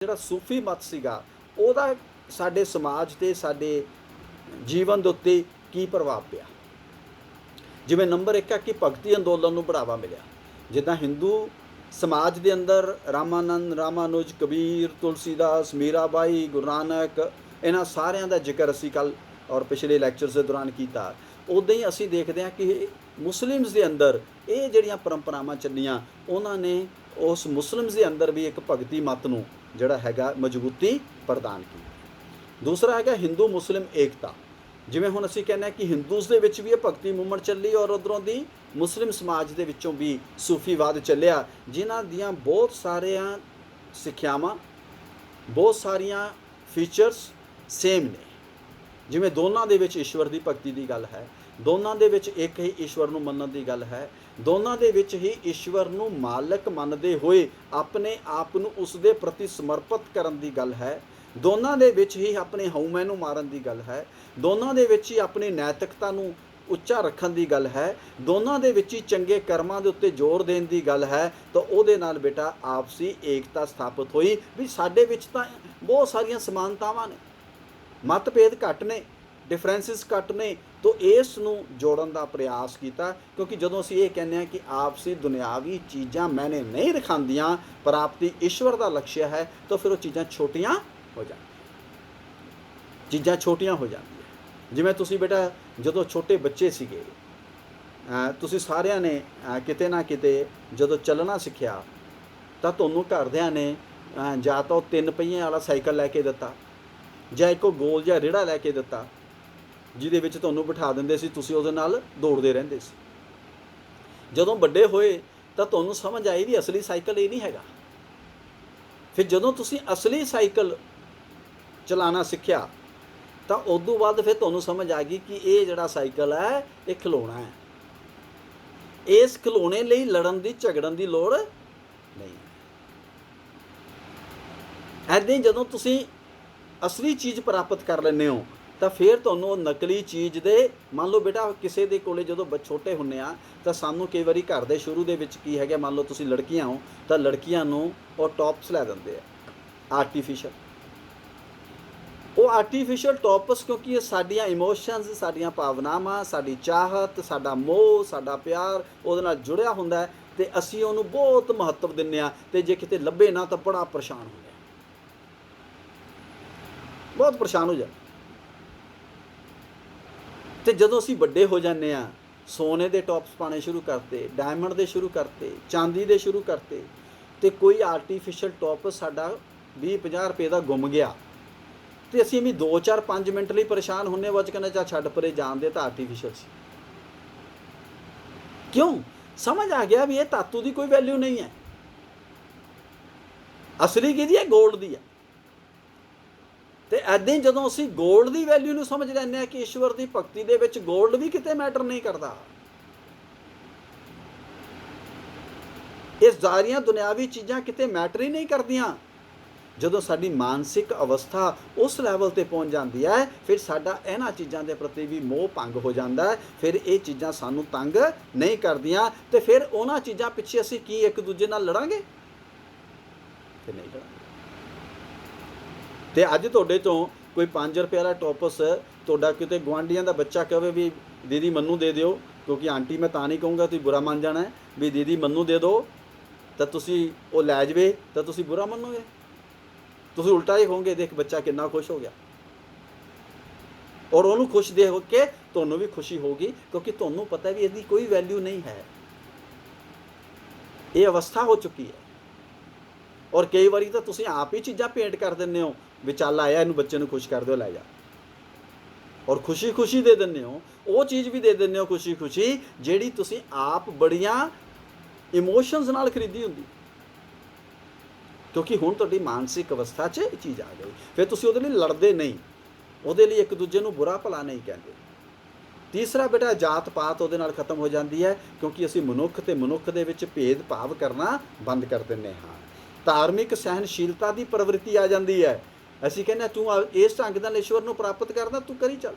ਜਿਹੜਾ ਸੂਫੀ ਮਤ ਸੀਗਾ ਉਹਦਾ ਸਾਡੇ ਸਮਾਜ ਤੇ ਸਾਡੇ ਜੀਵਨ ਦੇ ਉੱਤੇ ਕੀ ਪ੍ਰਭਾਵ ਪਿਆ। ਜਿਵੇਂ ਨੰਬਰ 1 ਹੈ ਕਿ ਭਗਤੀ ਅੰਦੋਲਨ ਨੂੰ ਬੜਾਵਾ ਮਿਲਿਆ। ਜਿੱਦਾਂ ਹਿੰਦੂ ਸਮਾਜ ਦੇ ਅੰਦਰ ਰਾਮਾਨੰਦ, ਰਾਮਾਨੁਜ, ਕਬੀਰ, ਤੁਲਸੀਦਾਸ, ਮੀਰਾਬਾਈ, ਗੁਰੂ ਨਾਨਕ, ਇਹਨਾਂ ਸਾਰਿਆਂ ਦਾ ਜ਼ਿਕਰ ਅਸੀਂ ਕੱਲ੍ਹ ਔਰ ਪਿਛਲੇ ਲੈਕਚਰਸ ਦੇ ਦੌਰਾਨ ਕੀਤਾ। ਉੱਦਾਂ ਹੀ ਅਸੀਂ ਦੇਖਦੇ ਹਾਂ ਕਿ ਮੁਸਲਿਮਸ ਦੇ ਅੰਦਰ ਇਹ ਜਿਹੜੀਆਂ ਪਰੰਪਰਾਵਾਂ ਚੱਲੀਆਂ, ਉਹਨਾਂ ਨੇ ਉਸ ਮੁਸਲਿਮਸ ਦੇ ਅੰਦਰ ਵੀ ਇੱਕ ਭਗਤੀ ਮਤ ਨੂੰ ਜਿਹੜਾ ਹੈਗਾ ਮਜ਼ਬੂਤੀ ਪ੍ਰਦਾਨ ਕੀਤੀ। ਦੂਸਰਾ ਹੈਗਾ ਹਿੰਦੂ ਮੁਸਲਿਮ ਏਕਤਾ। ਜਿਵੇਂ ਹੁਣ ਅਸੀਂ ਕਹਿੰਦੇ ਹਾਂ ਕਿ ਹਿੰਦੂਸ ਦੇ ਵਿੱਚ ਵੀ ਇਹ ਭਗਤੀ ਮੂਵਮੈਂਟ ਚੱਲੀ ਔਰ ਉੱਧਰੋਂ ਦੀ ਮੁਸਲਿਮ ਸਮਾਜ ਦੇ ਵਿੱਚੋਂ ਵੀ ਸੂਫੀਵਾਦ ਚੱਲਿਆ, ਜਿਨ੍ਹਾਂ ਦੀਆਂ ਬਹੁਤ ਸਾਰੀਆਂ ਸਿੱਖਿਆਵਾਂ, ਬਹੁਤ ਸਾਰੀਆਂ ਫੀਚਰਸ ਸੇਮ ਨੇ। ਜਿਵੇਂ ਦੋਨਾਂ ਦੇ ਵਿੱਚ ਈਸ਼ਵਰ ਦੀ ਭਗਤੀ ਦੀ ਗੱਲ ਹੈ, ਦੋਨਾਂ ਦੇ ਵਿੱਚ ਇੱਕ ਹੀ ਈਸ਼ਵਰ ਨੂੰ ਮੰਨਣ ਦੀ ਗੱਲ ਹੈ, ਦੋਨਾਂ ਦੇ ਵਿੱਚ ਹੀ ਈਸ਼ਵਰ ਨੂੰ ਮਾਲਕ ਮੰਨਦੇ ਹੋਏ ਆਪਣੇ ਆਪ ਨੂੰ ਉਸ ਦੇ ਪ੍ਰਤੀ ਸਮਰਪਿਤ ਕਰਨ ਦੀ ਗੱਲ ਹੈ, ਦੋਨਾਂ ਦੇ ਵਿੱਚ ਹੀ ਆਪਣੇ ਹਉਮੈ ਨੂੰ ਮਾਰਨ ਦੀ ਗੱਲ ਹੈ, ਦੋਨਾਂ ਦੇ ਵਿੱਚ ਹੀ ਆਪਣੀ ਨੈਤਿਕਤਾ ਨੂੰ ਉੱਚਾ ਰੱਖਣ ਦੀ ਗੱਲ ਹੈ, ਦੋਨਾਂ ਦੇ ਵਿੱਚ ਹੀ ਚੰਗੇ ਕਰਮਾਂ ਦੇ ਉੱਤੇ ਜ਼ੋਰ ਦੇਣ ਦੀ ਗੱਲ ਹੈ। ਤਾਂ ਉਹਦੇ ਨਾਲ ਬੇਟਾ ਆਪਸੀ ਏਕਤਾ ਸਥਾਪਿਤ ਹੋਈ ਵੀ ਸਾਡੇ ਵਿੱਚ ਤਾਂ ਬਹੁਤ ਸਾਰੀਆਂ ਸਮਾਨਤਾਵਾਂ ਨੇ, ਮਤਭੇਦ ਘੱਟ ਨੇ, ਡਿਫਰੈਂਸਿਸ ਘੱਟ ਨੇ। ਤਾਂ ਇਸ ਨੂੰ ਜੋੜਨ ਦਾ ਪ੍ਰਯਾਸ ਕੀਤਾ, ਕਿਉਂਕਿ ਜਦੋਂ ਅਸੀਂ ਇਹ ਕਹਿੰਦੇ ਹਾਂ ਕਿ ਆਪਸੀ ਦੁਨਿਆਵੀ ਚੀਜ਼ਾਂ ਮੈਨੇ ਨਹੀਂ ਰਖਾਉਂਦੀਆਂ, ਪ੍ਰਾਪਤੀ ਈਸ਼ਵਰ ਦਾ ਲਕਸ਼ ਹੈ, ਤਾਂ ਫਿਰ ਉਹ ਚੀਜ਼ਾਂ ਛੋਟੀਆਂ ਹੋ ਜਾਂਦੀਆਂ, ਚੀਜ਼ਾਂ ਛੋਟੀਆਂ ਹੋ ਜਾਂਦੀਆਂ। ਜਿਵੇਂ ਤੁਸੀਂ ਬੇਟਾ ਜਦੋਂ ਛੋਟੇ ਬੱਚੇ ਸੀਗੇ, ਤੁਸੀਂ ਸਾਰਿਆਂ ਨੇ ਕਿਤੇ ਨਾ ਕਿਤੇ ਜਦੋਂ ਚੱਲਣਾ ਸਿੱਖਿਆ ਤਾਂ ਤੁਹਾਨੂੰ ਘਰਦਿਆਂ ਨੇ ਜਾਂ ਤਾਂ ਉਹ 3 ਪਹੀਆਂ ਵਾਲਾ ਸਾਈਕਲ ਲੈ ਕੇ ਦਿੱਤਾ, ਜਾਂ ਇੱਕ ਗੋਲ ਜਿਹਾ ਰੇੜਾ ਲੈ ਕੇ ਦਿੱਤਾ, ਜਿਹਦੇ ਵਿੱਚ ਤੁਹਾਨੂੰ ਬਿਠਾ ਦਿੰਦੇ ਸੀ, ਤੁਸੀਂ ਉਹਦੇ ਨਾਲ ਦੌੜਦੇ ਰਹਿੰਦੇ ਸੀ। ਜਦੋਂ ਵੱਡੇ ਹੋਏ ਤਾਂ ਤੁਹਾਨੂੰ ਸਮਝ ਆਈ ਵੀ ਅਸਲੀ ਸਾਈਕਲ ਇਹ ਨਹੀਂ ਹੈਗਾ। ਫਿਰ ਜਦੋਂ ਤੁਸੀਂ ਅਸਲੀ ਸਾਈਕਲ ਚਲਾਉਣਾ ਸਿੱਖਿਆ ਤਾਂ ਉਦੋਂ ਬਾਅਦ ਫਿਰ ਤੁਹਾਨੂੰ ਸਮਝ ਆ ਗਈ ਕਿ ਇਹ ਜਿਹੜਾ ਸਾਈਕਲ ਹੈ ਇਹ ਖਿਡੌਣਾ ਹੈ, ਇਸ ਖਿਡੌਣੇ ਲਈ ਲੜਨ ਦੀ ਝਗੜਨ ਦੀ ਲੋੜ ਨਹੀਂ। ਐਦਾਂ ਹੀ ਜਦੋਂ ਤੁਸੀਂ ਅਸਲੀ ਚੀਜ਼ ਪ੍ਰਾਪਤ ਕਰ ਲੈਂਦੇ ਹੋ ਤਾਂ ਫਿਰ ਤੁਹਾਨੂੰ ਨਕਲੀ ਚੀਜ਼ ਦੇ, ਮੰਨ ਲਓ ਬੇਟਾ ਕਿਸੇ ਦੇ ਕੋਲੇ ਜਦੋਂ ਛੋਟੇ ਹੁੰਦੇ ਆ ਤਾਂ ਸਾਨੂੰ ਕਈ ਵਾਰੀ ਘਰ ਦੇ ਸ਼ੁਰੂ ਦੇ ਵਿੱਚ ਕੀ ਹੈਗਾ, ਮੰਨ ਲਓ ਤੁਸੀਂ ਲੜਕੀਆਂ ਹੋ ਤਾਂ ਲੜਕੀਆਂ ਨੂੰ ਉਹ ਟੌਪਸ ਲੈ ਦਿੰਦੇ ਆ ਆਰਟੀਫਿਸ਼ਲ। ਉਹ ਆਰਟੀਫਿਸ਼ਲ ਟੌਪਸ ਕਿਉਂਕਿ ਇਹ ਸਾਡੀਆਂ ਇਮੋਸ਼ਨਸ, ਸਾਡੀਆਂ ਭਾਵਨਾਵਾਂ, ਸਾਡੀ ਚਾਹਤ, ਸਾਡਾ ਮੋਹ, ਸਾਡਾ ਪਿਆਰ ਉਹਦੇ ਨਾਲ ਜੁੜਿਆ ਹੁੰਦਾ ਹੈ ਅਤੇ ਅਸੀਂ ਉਹਨੂੰ ਬਹੁਤ ਮਹੱਤਵ ਦਿੰਦੇ ਹਾਂ। ਅਤੇ ਜੇ ਕਿਤੇ ਲੱਭੇ ਨਾ ਤਾਂ ਬੜਾ ਪਰੇਸ਼ਾਨ ਹੁੰਦੇ ਆ, ਬਹੁਤ ਪਰੇਸ਼ਾਨ ਹੋ ਜਾਂਦੇ। ਅਤੇ ਜਦੋਂ ਅਸੀਂ ਵੱਡੇ ਹੋ ਜਾਂਦੇ ਹਾਂ, ਸੋਨੇ ਦੇ ਟੌਪਸ ਪਾਉਣੇ ਸ਼ੁਰੂ ਕਰਤੇ, ਡਾਇਮੰਡ ਦੇ ਸ਼ੁਰੂ ਕਰਤੇ, ਚਾਂਦੀ ਦੇ ਸ਼ੁਰੂ ਕਰਤੇ, ਅਤੇ ਕੋਈ ਆਰਟੀਫਿਸ਼ਲ ਟੌਪਸ ਸਾਡਾ 20-50 ਰੁਪਏ ਦਾ ਗੁੰਮ ਗਿਆ ਅਤੇ ਅਸੀਂ ਵੀ 2-4-5 ਮਿੰਟ ਲਈ ਪਰੇਸ਼ਾਨ ਹੁੰਦੇ, ਬਾਅਦ 'ਚ ਕਹਿੰਦੇ ਚਾ ਛੱਡ ਪਰੇ, ਜਾਣਦੇ ਤਾਂ ਆਰਟੀਫਿਸ਼ਲ ਸੀ। ਕਿਉਂ? ਸਮਝ ਆ ਗਿਆ ਵੀ ਇਹ ਧਾਤੂ ਦੀ ਕੋਈ ਵੈਲਿਊ ਨਹੀਂ ਹੈ, ਅਸਲੀ ਕਿਹਦੀ ਹੈ? ਗੋਲਡ ਦੀ ਹੈ। ਅਤੇ ਇੱਦਾਂ ਹੀ ਜਦੋਂ ਅਸੀਂ ਗੋਲਡ ਦੀ ਵੈਲਿਊ ਨੂੰ ਸਮਝ ਲੈਂਦੇ ਹਾਂ ਕਿ ਈਸ਼ਵਰ ਦੀ ਭਗਤੀ ਦੇ ਵਿੱਚ ਗੋਲਡ ਵੀ ਕਿਤੇ ਮੈਟਰ ਨਹੀਂ ਕਰਦਾ, ਇਹ ਸਾਰੀਆਂ ਦੁਨਿਆਵੀ ਚੀਜ਼ਾਂ ਕਿਤੇ ਮੈਟਰ ਹੀ ਨਹੀਂ ਕਰਦੀਆਂ। ਜਦੋਂ ਸਾਡੀ ਮਾਨਸਿਕ ਅਵਸਥਾ ਉਸ ਲੈਵਲ 'ਤੇ ਪਹੁੰਚ ਜਾਂਦੀ ਹੈ, ਫਿਰ ਸਾਡਾ ਇਹਨਾਂ ਚੀਜ਼ਾਂ ਦੇ ਪ੍ਰਤੀ ਵੀ ਮੋਹ ਭੰਗ ਹੋ ਜਾਂਦਾ ਹੈ। ਫਿਰ ਇਹ ਚੀਜ਼ਾਂ ਸਾਨੂੰ ਤੰਗ ਨਹੀਂ ਕਰਦੀਆਂ ਅਤੇ ਫਿਰ ਉਹਨਾਂ ਚੀਜ਼ਾਂ ਪਿੱਛੇ ਅਸੀਂ ਕੀ ਇੱਕ ਦੂਜੇ ਨਾਲ ਲੜਾਂਗੇ? ਫਿਰ ਨਹੀਂ ਲੜਾਂਗੇ। ਅਤੇ ਅੱਜ ਤੁਹਾਡੇ ਤੋਂ ਕੋਈ 5 ਰੁਪਏ ਵਾਲਾ ਟੌਪਸ ਤੁਹਾਡਾ ਕਿਤੇ ਗੁਆਂਢੀਆਂ ਦਾ ਬੱਚਾ ਕਹੇ ਵੀ ਦੀਦੀ ਮੈਨੂੰ ਦੇ ਦਿਓ, ਕਿਉਂਕਿ ਆਂਟੀ ਮੈਂ ਤਾਂ ਨਹੀਂ ਕਹੂੰਗਾ, ਤੁਸੀਂ ਬੁਰਾ ਮੰਨ ਜਾਣਾ, ਵੀ ਦੀਦੀ ਮੈਨੂੰ ਦੇ ਦਿਓ, ਤਾਂ ਤੁਸੀਂ ਉਹ ਲੈ ਜਾਵੇ ਤਾਂ ਤੁਸੀਂ ਬੁਰਾ ਮੰਨੋਗੇ, ਤੁਸੀਂ ਉਲਟਾ ਹੀ ਕਹੋਗੇ ਦੇਖ ਬੱਚਾ ਕਿੰਨਾ ਖੁਸ਼ ਹੋ ਗਿਆ। ਔਰ ਉਹਨੂੰ ਖੁਸ਼ ਦੇਖ ਕੇ ਤੁਹਾਨੂੰ ਵੀ ਖੁਸ਼ੀ ਹੋਊਗੀ, ਕਿਉਂਕਿ ਤੁਹਾਨੂੰ ਪਤਾ ਵੀ ਇਹਦੀ ਕੋਈ ਵੈਲਿਊ ਨਹੀਂ ਹੈ, ਇਹ ਅਵਸਥਾ ਹੋ ਚੁੱਕੀ ਹੈ। ਔਰ ਕਈ ਵਾਰੀ ਤਾਂ ਤੁਸੀਂ ਆਪ ਹੀ ਚੀਜ਼ਾਂ ਭੇਂਟ ਕਰ ਦਿੰਦੇ ਹੋ ਵੀ ਚੱਲ ਆਇਆ ਇਹਨੂੰ ਬੱਚੇ ਨੂੰ ਖੁਸ਼ ਕਰ ਦਿਓ, ਲੈ ਜਾ, ਔਰ ਖੁਸ਼ੀ ਖੁਸ਼ੀ ਦੇ ਦਿੰਦੇ ਹੋ। ਉਹ ਚੀਜ਼ ਵੀ ਦੇ ਦਿੰਦੇ ਹੋ ਖੁਸ਼ੀ ਖੁਸ਼ੀ ਜਿਹੜੀ ਤੁਸੀਂ ਆਪ ਬੜੀਆਂ ਇਮੋਸ਼ਨਸ ਨਾਲ ਖਰੀਦੀ ਹੁੰਦੀ, ਕਿਉਂਕਿ ਹੁਣ ਤੁਹਾਡੀ ਮਾਨਸਿਕ ਅਵਸਥਾ 'ਚ ਇਹ ਚੀਜ਼ ਆ ਗਈ। ਫਿਰ ਤੁਸੀਂ ਉਹਦੇ ਲਈ ਲੜਦੇ ਨਹੀਂ, ਉਹਦੇ ਲਈ ਇੱਕ ਦੂਜੇ ਨੂੰ ਬੁਰਾ ਭਲਾ ਨਹੀਂ ਕਹਿੰਦੇ। ਤੀਸਰਾ ਬੇਟਾ ਜਾਤ ਪਾਤ ਉਹਦੇ ਨਾਲ ਖਤਮ ਹੋ ਜਾਂਦੀ ਹੈ, ਕਿਉਂਕਿ ਅਸੀਂ ਮਨੁੱਖ ਅਤੇ ਮਨੁੱਖ ਦੇ ਵਿੱਚ ਭੇਦ ਭਾਵ ਕਰਨਾ ਬੰਦ ਕਰ ਦਿੰਦੇ ਹਾਂ। ਧਾਰਮਿਕ ਸਹਿਨਸ਼ੀਲਤਾ ਦੀ ਪ੍ਰਵਿਰਤੀ ਆ ਜਾਂਦੀ ਹੈ। ਅਸੀਂ ਕਹਿੰਦੇ ਤੂੰ ਇਸ ਢੰਗ ਨਾਲ ਈਸ਼ਵਰ ਨੂੰ ਪ੍ਰਾਪਤ ਕਰਦਾ, ਤੂੰ ਕਰੀ ਚੱਲ,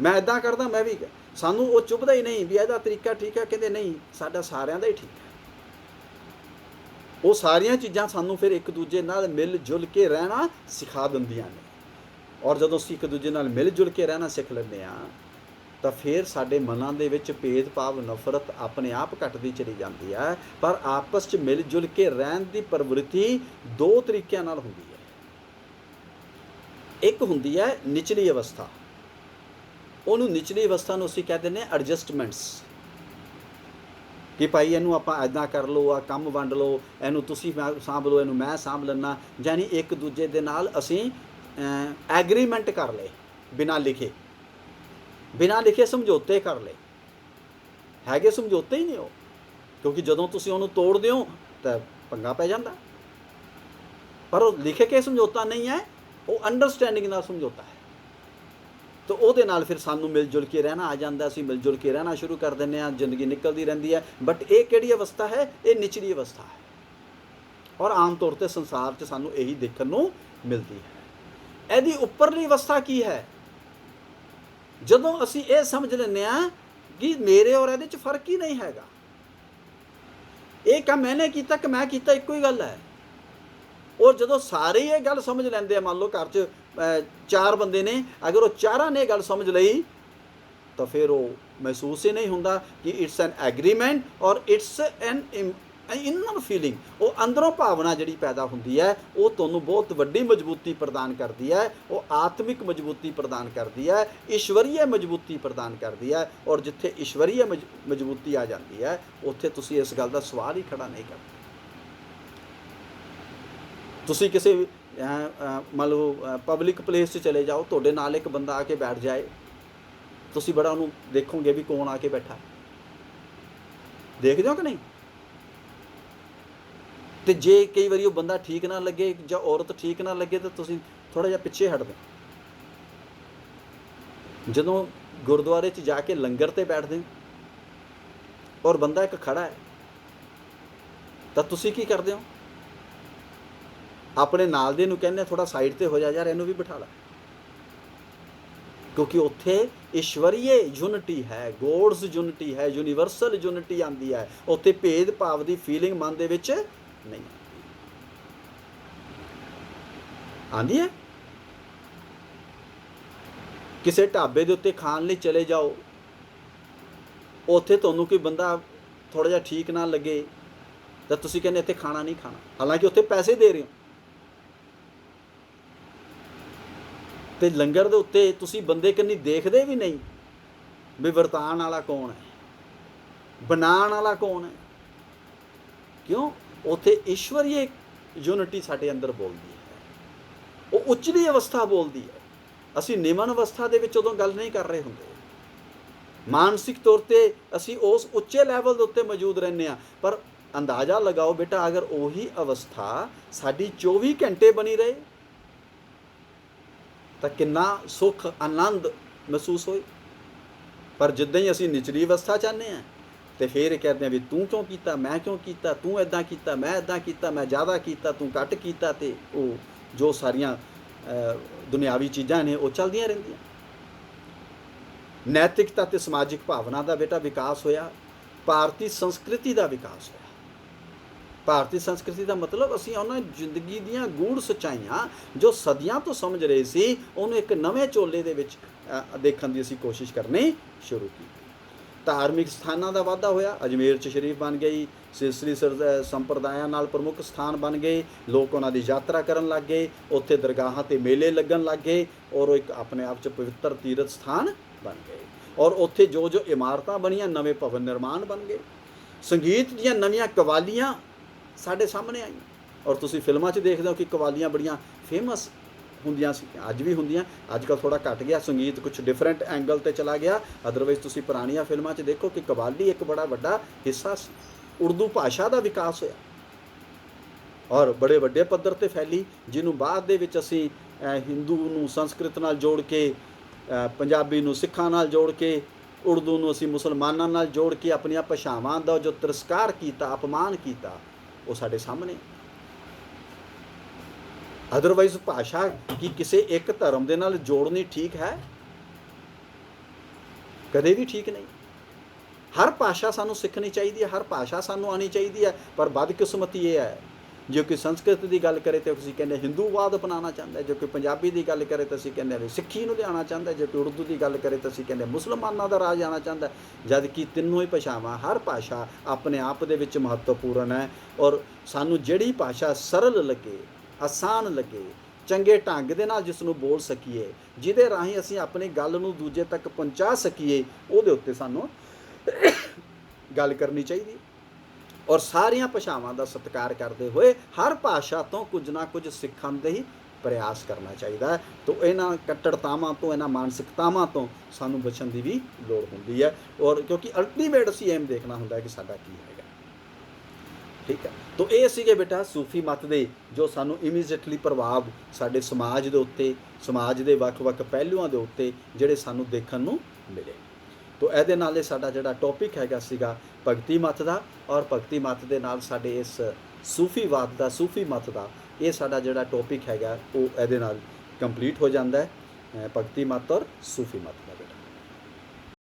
ਮੈਂ ਇੱਦਾਂ ਕਰਦਾ ਮੈਂ ਵੀ। ਸਾਨੂੰ ਉਹ ਚੁੱਭਦਾ ਹੀ ਨਹੀਂ ਵੀ ਇਹਦਾ ਤਰੀਕਾ ਠੀਕ ਹੈ, ਕਹਿੰਦੇ ਨਹੀਂ ਸਾਡਾ ਸਾਰਿਆਂ ਦਾ ਹੀ ਠੀਕ ਹੈ। ਉਹ ਸਾਰੀਆਂ ਚੀਜ਼ਾਂ ਸਾਨੂੰ ਫਿਰ ਇੱਕ ਦੂਜੇ ਨਾਲ ਮਿਲ ਜੁਲ ਕੇ ਰਹਿਣਾ ਸਿਖਾ ਦਿੰਦੀਆਂ ਨੇ। ਔਰ ਜਦੋਂ ਅਸੀਂ ਇੱਕ ਦੂਜੇ ਨਾਲ ਮਿਲ ਜੁਲ ਕੇ ਰਹਿਣਾ ਸਿੱਖ ਲੈਂਦੇ ਹਾਂ ਤਾਂ ਫਿਰ ਸਾਡੇ ਮਨਾਂ ਦੇ ਵਿੱਚ ਭੇਦਭਾਵ ਨਫ਼ਰਤ ਆਪਣੇ ਆਪ ਘਟਦੀ ਚਲੀ ਜਾਂਦੀ ਹੈ। ਪਰ ਆਪਸ 'ਚ ਮਿਲ ਜੁਲ ਕੇ ਰਹਿਣ ਦੀ ਪ੍ਰਵਿਰਤੀ ਦੋ ਤਰੀਕਿਆਂ ਨਾਲ ਹੁੰਦੀ ਹੈ। ਇੱਕ ਹੁੰਦੀ ਹੈ ਨਿਚਲੀ ਅਵਸਥਾ, ਉਹਨੂੰ ਨਿਚਲੀ ਅਵਸਥਾ ਨੂੰ ਅਸੀਂ ਕਹਿ ਦਿੰਦੇ ਹਾਂ ਐਡਜਸਟਮੈਂਟਸ, ਕਿ ਭਾਈ ਇਹਨੂੰ ਆਪਾਂ ਇੱਦਾਂ ਕਰ ਲਓ, ਆ ਕੰਮ ਵੰਡ ਲਓ, ਇਹਨੂੰ ਤੁਸੀਂ ਸਾਂਭ ਲਓ, ਇਹਨੂੰ ਮੈਂ ਸਾਂਭ ਲੈਂਦਾ। ਯਾਨੀ ਇੱਕ ਦੂਜੇ ਦੇ ਨਾਲ ਅਸੀਂ ਐਗਰੀਮੈਂਟ ਕਰ ਲਏ, ਬਿਨਾਂ ਲਿਖੇ ਸਮਝੌਤੇ ਕਰ ਲਏ। ਹੈਗੇ ਸਮਝੌਤੇ ਹੀ ਨਹੀਂ ਉਹ, ਕਿਉਂਕਿ ਜਦੋਂ ਤੁਸੀਂ ਉਹਨੂੰ ਤੋੜਦੇ ਹੋ ਤਾਂ ਪੰਗਾ ਪੈ ਜਾਂਦਾ। ਪਰ ਉਹ ਲਿਖ ਕੇ ਸਮਝੌਤਾ ਨਹੀਂ ਹੈ, ਉਹ ਅੰਡਰਸਟੈਂਡਿੰਗ ਨਾਲ ਸਮਝੌਤਾ ਹੈ। ਤਾਂ ਉਹਦੇ ਨਾਲ ਫਿਰ ਸਾਨੂੰ ਮਿਲ ਜੁਲ ਕੇ ਰਹਿਣਾ ਆ ਜਾਂਦਾ, ਅਸੀਂ ਮਿਲ ਜੁਲ ਕੇ ਰਹਿਣਾ ਸ਼ੁਰੂ ਕਰ ਦਿੰਦੇ ਹਾਂ, ਜ਼ਿੰਦਗੀ ਨਿਕਲਦੀ ਰਹਿੰਦੀ ਹੈ। ਬਟ ਇਹ ਕਿਹੜੀ ਅਵਸਥਾ ਹੈ? ਇਹ ਨਿਚਲੀ ਅਵਸਥਾ ਹੈ। ਔਰ ਆਮ ਤੌਰ 'ਤੇ ਸੰਸਾਰ 'ਚ ਸਾਨੂੰ ਇਹੀ ਦੇਖਣ ਨੂੰ ਮਿਲਦੀ ਹੈ। ਇਹਦੀ ਉੱਪਰਲੀ ਅਵਸਥਾ ਕੀ ਹੈ? ਜਦੋਂ ਅਸੀਂ ਇਹ ਸਮਝ ਲੈਂਦੇ ਹਾਂ ਕਿ ਮੇਰੇ ਔਰ ਇਹਦੇ 'ਚ ਫਰਕ ਹੀ ਨਹੀਂ ਹੈਗਾ, ਇਹ ਕੰਮ ਮੈਨੇ ਕੀਤਾ ਕਿ ਮੈਂ ਕੀਤਾ, ਇੱਕੋ ਹੀ ਗੱਲ ਹੈ। ਔਰ ਜਦੋਂ ਸਾਰੇ ਇਹ ਗੱਲ ਸਮਝ ਲੈਂਦੇ ਆ, ਮੰਨ ਲਓ ਘਰ 'ਚ 4 ਬੰਦੇ ਨੇ, ਅਗਰ ਉਹ ਚਾਰਾਂ ਨੇ ਇਹ ਗੱਲ ਸਮਝ ਲਈ ਤਾਂ ਫਿਰ ਉਹ ਮਹਿਸੂਸ ਹੀ ਨਹੀਂ ਹੁੰਦਾ ਕਿ ਇਟਸ ਐਨ ਐਗਰੀਮੈਂਟ ਔਰ ਇਟਸ ਐਨ ਇਨਰ ਫੀਲਿੰਗ। ਉਹ ਅੰਦਰੋਂ ਭਾਵਨਾ ਜਿਹੜੀ ਪੈਦਾ ਹੁੰਦੀ ਹੈ, ਉਹ ਤੁਹਾਨੂੰ ਬਹੁਤ ਵੱਡੀ ਮਜ਼ਬੂਤੀ ਪ੍ਰਦਾਨ ਕਰਦੀ ਹੈ। ਉਹ ਆਤਮਿਕ ਮਜ਼ਬੂਤੀ ਪ੍ਰਦਾਨ ਕਰਦੀ ਹੈ, ਈਸ਼ਵਰੀਏ ਮਜ਼ਬੂਤੀ ਪ੍ਰਦਾਨ ਕਰਦੀ ਹੈ। ਔਰ ਜਿੱਥੇ ਈਸ਼ਵਰੀਏ ਮਜ਼ਬੂਤੀ ਆ ਜਾਂਦੀ ਹੈ, ਉੱਥੇ ਤੁਸੀਂ ਇਸ ਗੱਲ ਦਾ ਸਵਾਲ ਹੀ ਖੜਾ ਨਹੀਂ ਕਰਦੇ। ਤੁਸੀਂ ਕਿਸੇ ਮੰਨ ਲਓ ਪਬਲਿਕ ਪਲੇਸ 'ਚ ਚਲੇ ਜਾਓ, ਤੁਹਾਡੇ ਨਾਲ ਇੱਕ ਬੰਦਾ ਆ ਕੇ ਬੈਠ ਜਾਏ, ਤੁਸੀਂ ਬੜਾ ਉਹਨੂੰ ਦੇਖੋਗੇ ਵੀ ਕੌਣ ਆ ਕੇ ਬੈਠਾ, ਦੇਖਦੇ ਹੋ ਕਿ ਨਹੀਂ? ਤੇ ਜੇ ਕਈ ਵਾਰੀ ਉਹ ਬੰਦਾ ਠੀਕ ਨਾ ਲੱਗੇ ਜਾਂ ਔਰਤ ਠੀਕ ਨਾ ਲੱਗੇ ਤਾਂ ਤੁਸੀਂ ਥੋੜ੍ਹਾ ਜਿਹਾ ਪਿੱਛੇ ਹਟਦੇ। ਜਦੋਂ ਗੁਰਦੁਆਰੇ 'ਚ ਜਾ ਕੇ ਲੰਗਰ 'ਤੇ ਬੈਠਦੇ ਔਰ ਬੰਦਾ ਇੱਕ ਖੜਾ ਹੈ ਤਾਂ ਤੁਸੀਂ ਕੀ ਕਰਦੇ ਹੋ? ਆਪਣੇ ਨਾਲ ਦੇ ਨੂੰ ਕਹਿੰਦੇ ਥੋੜ੍ਹਾ ਸਾਈਡ 'ਤੇ ਹੋ ਜਾ ਯਾਰ, ਇਹਨੂੰ ਵੀ ਬਿਠਾ ਲੈ, ਕਿਉਂਕਿ ਉੱਥੇ ਈਸ਼ਵਰੀਏ ਯੂਨਿਟੀ ਹੈ, ਗੋਡਸ ਯੂਨਿਟੀ ਹੈ, ਯੂਨੀਵਰਸਲ ਯੂਨਿਟੀ ਆਉਂਦੀ ਹੈ। ਉੱਥੇ ਭੇਦ ਭਾਵ ਦੀ ਫੀਲਿੰਗ ਮਨ ਦੇ ਵਿੱਚ ਨਹੀਂ ਆਉਂਦੀ ਹੈ। ਕਿਸੇ ਢਾਬੇ ਦੇ ਉੱਤੇ ਖਾਣ ਲਈ ਚਲੇ ਜਾਓ, ਉੱਥੇ ਤੁਹਾਨੂੰ ਕੋਈ ਬੰਦਾ ਥੋੜ੍ਹਾ ਜਿਹਾ ਠੀਕ ਨਾ ਲੱਗੇ ਤਾਂ ਤੁਸੀਂ ਕਹਿੰਦੇ ਇੱਥੇ ਖਾਣਾ ਨਹੀਂ ਖਾਣਾ, ਹਾਲਾਂਕਿ ਉੱਥੇ ਪੈਸੇ ਦੇ ਰਹੇ ਹੋ। ਤੇ ਲੰਗਰ ਦੇ ਉੱਤੇ ਤੁਸੀਂ ਬੰਦੇ ਕੰਨੀ ਦੇਖਦੇ ਵੀ ਨਹੀਂ ਵੀ ਵਰਤਾਨ ਵਾਲਾ ਕੌਣ ਹੈ, ਬਣਾਉਣ ਵਾਲਾ ਕੌਣ ਹੈ। ਕਿਉਂ? ਉੱਥੇ ਈਸ਼ਵਰੀਏ ਯੂਨਿਟੀ ਸਾਡੇ ਅੰਦਰ ਬੋਲਦੀ ਹੈ, ਉਹ ਉੱਚਲੀ ਅਵਸਥਾ ਬੋਲਦੀ ਹੈ। ਅਸੀਂ ਨਿਮਨ ਅਵਸਥਾ ਦੇ ਵਿੱਚ ਉਦੋਂ ਗੱਲ ਨਹੀਂ ਕਰ ਰਹੇ ਹੁੰਦੇ। ਮਾਨਸਿਕ ਤੌਰ 'ਤੇ ਅਸੀਂ ਉਸ ਉੱਚੇ ਲੈਵਲ ਦੇ ਉੱਤੇ ਮੌਜੂਦ ਰਹਿੰਦੇ ਹਾਂ। ਪਰ ਅੰਦਾਜ਼ਾ ਲਗਾਓ ਬੇਟਾ, ਅਗਰ ਉਹੀ ਅਵਸਥਾ ਸਾਡੀ 24 ਘੰਟੇ ਬਣੀ ਰਹੇ ਤਾਂ ਕਿੰਨਾ ਸੁੱਖ ਆਨੰਦ ਮਹਿਸੂਸ ਹੋਏ। ਪਰ ਜਿੱਦਾਂ ਹੀ ਅਸੀਂ ਨਿਚਲੀ ਅਵਸਥਾ ਚਾਹੁੰਦੇ ਹਾਂ ਤੇ ਫਿਰ ਇਹ ਕਹਿੰਦੇ ਆ ਵੀ ਤੂੰ ਕਿਉਂ ਕੀਤਾ, ਮੈਂ ਕਿਉਂ ਕੀਤਾ, ਤੂੰ ਇੱਦਾਂ ਕੀਤਾ, ਮੈਂ ਇੱਦਾਂ ਕੀਤਾ, ਮੈਂ ਜ਼ਿਆਦਾ ਕੀਤਾ, ਤੂੰ ਘੱਟ ਕੀਤਾ, ਤੇ ਉਹ ਜੋ ਸਾਰੀਆਂ ਦੁਨਿਆਵੀ ਚੀਜ਼ਾਂ ਨੇ ਉਹ ਚੱਲਦੀਆਂ ਰਹਿੰਦੀਆਂ। ਨੈਤਿਕਤਾ ਤੇ ਸਮਾਜਿਕ ਭਾਵਨਾ ਦਾ ਬੇਟਾ ਵਿਕਾਸ ਹੋਇਆ, ਭਾਰਤੀ ਸੰਸਕ੍ਰਿਤੀ ਦਾ ਵਿਕਾਸ ਹੋਇਆ। ਭਾਰਤੀ ਸੰਸਕ੍ਰਿਤੀ ਦਾ ਮਤਲਬ ਅਸੀਂ ਉਹਨਾਂ ਜ਼ਿੰਦਗੀ ਦੀਆਂ ਗੂੜ ਸੱਚਾਈਆਂ ਜੋ ਸਦੀਆਂ ਤੋਂ ਸਮਝ ਰਹੇ ਸੀ, ਉਹਨੂੰ ਇੱਕ ਨਵੇਂ ਚੋਲੇ ਦੇ ਵਿੱਚ ਦੇਖਣ ਦੀ ਅਸੀਂ ਕੋਸ਼ਿਸ਼ ਕਰਨੀ ਸ਼ੁਰੂ ਕੀਤੀ। ਧਾਰਮਿਕ ਸਥਾਨਾਂ ਦਾ ਵਾਧਾ ਹੋਇਆ, ਅਜਮੇਰ 'ਚ ਸ਼ਰੀਫ ਬਣ ਗਈ, ਸਿਲਸਿਲੀ ਸੰਪਰਦਾਇਆਂ ਨਾਲ ਪ੍ਰਮੁੱਖ ਸਥਾਨ ਬਣ ਗਏ, ਲੋਕ ਉਹਨਾਂ ਦੀ ਯਾਤਰਾ ਕਰਨ ਲੱਗ ਗਏ, ਉੱਥੇ ਦਰਗਾਹਾਂ 'ਤੇ ਮੇਲੇ ਲੱਗਣ ਲੱਗ ਗਏ ਔਰ ਉਹ ਇੱਕ ਆਪਣੇ ਆਪ 'ਚ ਪਵਿੱਤਰ ਤੀਰਥ ਸਥਾਨ ਬਣ ਗਏ। ਔਰ ਉੱਥੇ ਜੋ ਜੋ ਇਮਾਰਤਾਂ ਬਣੀਆਂ, ਨਵੇਂ ਭਵਨ ਨਿਰਮਾਣ ਬਣ ਗਏ। ਸੰਗੀਤ ਦੀਆਂ ਨਵੀਆਂ ਕਵਾਲੀਆਂ ਸਾਡੇ ਸਾਹਮਣੇ ਆਈਆਂ ਔਰ ਤੁਸੀਂ ਫਿਲਮਾਂ 'ਚ ਦੇਖਦੇ ਹੋ ਕਿ ਕਵਾਲੀਆਂ ਬੜੀਆਂ ਫੇਮਸ ਹੁੰਦੀਆਂ ਸੀ, ਅੱਜ ਵੀ ਹੁੰਦੀਆਂ। ਅੱਜ ਕੱਲ੍ਹ ਥੋੜ੍ਹਾ ਘੱਟ ਗਿਆ, ਸੰਗੀਤ ਕੁਛ ਡਿਫਰੈਂਟ ਐਂਗਲ 'ਤੇ ਚਲਾ ਗਿਆ। ਅਦਰਵਾਈਜ਼ ਤੁਸੀਂ ਪੁਰਾਣੀਆਂ ਫਿਲਮਾਂ 'ਚ ਦੇਖੋ ਕਿ ਕਵਾਲੀ ਇੱਕ ਬੜਾ ਵੱਡਾ ਹਿੱਸਾ ਸੀ। ਉਰਦੂ ਭਾਸ਼ਾ ਦਾ ਵਿਕਾਸ ਹੋਇਆ ਔਰ ਬੜੇ ਵੱਡੇ ਪੱਧਰ 'ਤੇ ਫੈਲੀ, ਜਿਹਨੂੰ ਬਾਅਦ ਦੇ ਵਿੱਚ ਅਸੀਂ ਹਿੰਦੂ ਨੂੰ ਸੰਸਕ੍ਰਿਤ ਨਾਲ ਜੋੜ ਕੇ, ਪੰਜਾਬੀ ਨੂੰ ਸਿੱਖਾਂ ਨਾਲ ਜੋੜ ਕੇ, ਉਰਦੂ ਨੂੰ ਅਸੀਂ ਮੁਸਲਮਾਨਾਂ ਨਾਲ ਜੋੜ ਕੇ ਆਪਣੀਆਂ ਭਾਸ਼ਾਵਾਂ ਦਾ ਜੋ ਤਿਰਸਕਾਰ ਕੀਤਾ, ਅਪਮਾਨ ਕੀਤਾ, ਉਹ ਸਾਡੇ ਸਾਹਮਣੇ। ਅਦਰਵਾਈਜ਼ ਭਾਸ਼ਾ ਕੀ ਕਿਸੇ ਇੱਕ ਧਰਮ ਦੇ ਨਾਲ ਜੋੜਨੀ ਠੀਕ ਹੈ? ਕਦੇ ਵੀ ਠੀਕ ਨਹੀਂ। ਹਰ ਭਾਸ਼ਾ ਸਾਨੂੰ ਸਿੱਖਣੀ ਚਾਹੀਦੀ ਹੈ, ਹਰ ਭਾਸ਼ਾ ਸਾਨੂੰ ਆਉਣੀ ਚਾਹੀਦੀ ਹੈ। ਪਰ ਬਦਕਿਸਮਤੀ ਇਹ ਹੈ ਜੇ ਕੋਈ ਸੰਸਕ੍ਰਿਤ ਦੀ ਗੱਲ ਕਰੇ ਤਾਂ ਅਸੀਂ ਕਹਿੰਦੇ ਹਿੰਦੂਵਾਦ ਅਪਣਾਉਣਾ ਚਾਹੁੰਦਾ, ਜੇ ਕੋਈ ਪੰਜਾਬੀ ਦੀ ਗੱਲ ਕਰੇ ਤਾਂ ਅਸੀਂ ਕਹਿੰਦੇ ਵੀ ਸਿੱਖੀ ਨੂੰ ਲਿਆਉਣਾ ਚਾਹੁੰਦਾ, ਜੇ ਕੋਈ ਉਰਦੂ ਦੀ ਗੱਲ ਕਰੇ ਤਾਂ ਅਸੀਂ ਕਹਿੰਦੇ ਮੁਸਲਮਾਨਾਂ ਦਾ ਰਾਜ ਆਉਣਾ ਚਾਹੁੰਦਾ। ਜਦ ਕਿ ਤਿੰਨੋਂ ਹੀ ਭਾਸ਼ਾਵਾਂ, ਹਰ ਭਾਸ਼ਾ ਆਪਣੇ ਆਪ ਦੇ ਵਿੱਚ ਮਹੱਤਵਪੂਰਨ ਹੈ। ਔਰ ਸਾਨੂੰ ਜਿਹੜੀ ਭਾਸ਼ਾ ਸਰਲ ਲੱਗੇ, ਆਸਾਨ ਲੱਗੇ, ਚੰਗੇ ਢੰਗ ਦੇ ਨਾਲ ਜਿਸ ਨੂੰ ਬੋਲ ਸਕੀਏ, ਜਿਹਦੇ ਰਾਹੀਂ ਅਸੀਂ ਆਪਣੀ ਗੱਲ ਨੂੰ ਦੂਜੇ ਤੱਕ ਪਹੁੰਚਾ ਸਕੀਏ, ਉਹਦੇ ਉੱਤੇ ਸਾਨੂੰ ਗੱਲ ਕਰਨੀ ਚਾਹੀਦੀ। ਔਰ ਸਾਰੀਆਂ ਭਾਸ਼ਾਵਾਂ ਦਾ ਸਤਿਕਾਰ ਕਰਦੇ ਹੋਏ ਹਰ ਭਾਸ਼ਾ ਤੋਂ ਕੁਝ ਨਾ ਕੁਝ ਸਿੱਖਣ ਦੇ ਹੀ ਪ੍ਰਯਾਸ ਕਰਨਾ ਚਾਹੀਦਾ ਹੈ। ਤਾਂ ਇਹਨਾਂ ਕੱਟੜਤਾਵਾਂ ਤੋਂ, ਇਹਨਾਂ ਮਾਨਸਿਕਤਾਵਾਂ ਤੋਂ ਸਾਨੂੰ ਬਚਣ ਦੀ ਵੀ ਲੋੜ ਹੁੰਦੀ ਹੈ। ਔਰ ਕਿਉਂਕਿ ਅਲਟੀਮੇਟ ਅਸੀਂ ਐਮ ਦੇਖਣਾ ਹੁੰਦਾ ਹੈ ਕਿ ਸਾਡਾ ਕੀ ਹੈਗਾ। ਠੀਕ ਹੈ, ਤਾਂ ਇਹ ਸੀਗੇ ਬੇਟਾ ਸੂਫੀ ਮਤ ਦੇ ਜੋ ਸਾਨੂੰ ਇਮੀਡੀਏਟਲੀ ਪ੍ਰਭਾਵ ਸਾਡੇ ਸਮਾਜ ਦੇ ਉੱਤੇ, ਸਮਾਜ ਦੇ ਵੱਖ-ਵੱਖ ਪਹਿਲੂਆਂ ਦੇ ਉੱਤੇ ਜਿਹੜੇ ਸਾਨੂੰ ਦੇਖਣ ਨੂੰ ਮਿਲੇ। ਤਾਂ ਇਹਦੇ ਨਾਲ ਇਹ ਸਾਡਾ ਜਿਹੜਾ ਟੌਪਿਕ ਹੈਗਾ ਸੀਗਾ ਭਗਤੀ ਮਤ ਦਾ, ਔਰ ਭਗਤੀ ਮਤ ਦੇ ਨਾਲ ਸਾਡੇ ਇਸ ਸੂਫੀਵਾਦ ਦਾ, ਸੂਫੀ ਮਤ ਦਾ ਇਹ ਸਾਡਾ ਜਿਹੜਾ ਟੌਪਿਕ ਹੈਗਾ ਉਹ ਇਹਦੇ ਨਾਲ ਕੰਪਲੀਟ ਹੋ ਜਾਂਦਾ ਹੈ, ਭਗਤੀ ਮਤ ਔਰ ਸੂਫੀ ਮਤ ਦਾ।